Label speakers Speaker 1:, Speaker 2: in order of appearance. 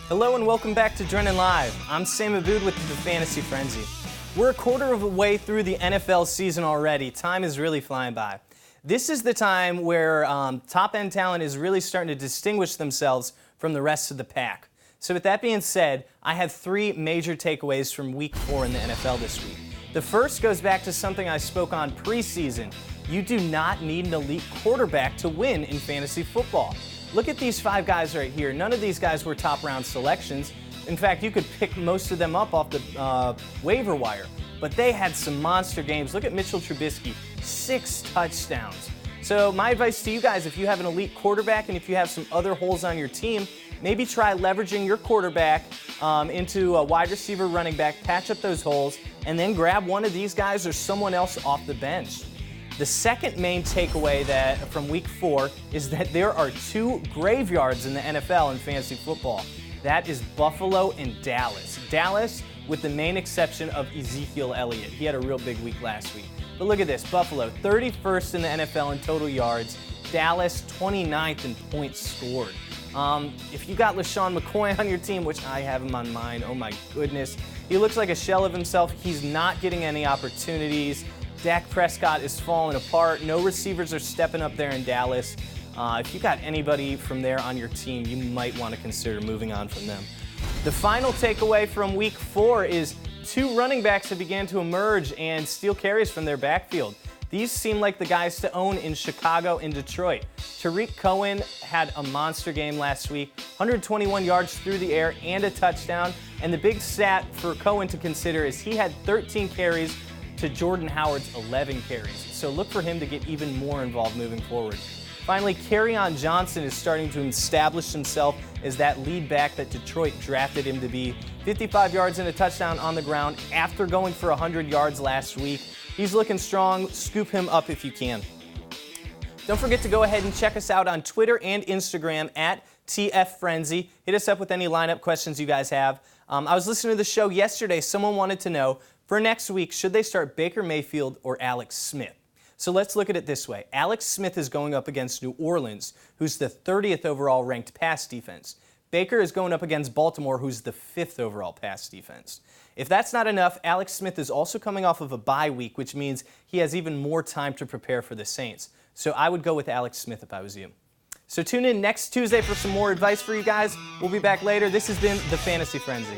Speaker 1: Hello and welcome back to Drennan Live. I'm Sam Abood with the Fantasy Frenzy. We're a quarter of the way through the NFL season already. Time is really flying by. This is the time where top-end talent is really starting to distinguish themselves from the rest of the pack. So with that being said, I have three major takeaways from Week 4 in the NFL this week. The first goes back to something I spoke on preseason. You do not need an elite quarterback to win in fantasy football. Look at these 5 guys right here. None of these guys were top-round selections. In fact, you could pick most of them up off the waiver wire. But they had some monster games. Look at Mitchell Trubisky, 6 touchdowns. So my advice to you guys, if you have an elite quarterback and if you have some other holes on your team, maybe try leveraging your quarterback into a wide receiver, running back, patch up those holes, and then grab one of these guys or someone else off the bench. The second main takeaway from Week 4 is that there are 2 graveyards in the NFL in fantasy football. That is Buffalo and Dallas. Dallas, with the main exception of Ezekiel Elliott. He had a real big week last week. But look at this, Buffalo, 31st in the NFL in total yards. Dallas, 29th in points scored. If you got LaShawn McCoy on your team, which I have him on mine, oh my goodness. He looks like a shell of himself. He's not getting any opportunities. Dak Prescott is falling apart. No receivers are stepping up there in Dallas. If you got anybody from there on your team, you might want to consider moving on from them. The final takeaway from Week 4 is 2 running backs have began to emerge and steal carries from their backfield. These seem like the guys to own in Chicago and Detroit. Tariq Cohen had a monster game last week, 121 yards through the air and a touchdown. And the big stat for Cohen to consider is he had 13 carries to Jordan Howard's 11 carries. So look for him to get even more involved moving forward. Finally, Kerryon Johnson is starting to establish himself as that lead back that Detroit drafted him to be. 55 yards and a touchdown on the ground after going for 100 yards last week. He's looking strong. Scoop him up if you can. Don't forget to go ahead and check us out on Twitter and Instagram at TFFrenzy. Hit us up with any lineup questions you guys have. I was listening to the show yesterday. Someone wanted to know, for next week, should they start Baker Mayfield or Alex Smith? So let's look at it this way. Alex Smith is going up against New Orleans, who's the 30th overall ranked pass defense. Baker is going up against Baltimore, who's the 5th overall pass defense. If that's not enough, Alex Smith is also coming off of a bye week, which means he has even more time to prepare for the Saints. So I would go with Alex Smith if I was you. So tune in next Tuesday for some more advice for you guys. We'll be back later. This has been the Fantasy Frenzy.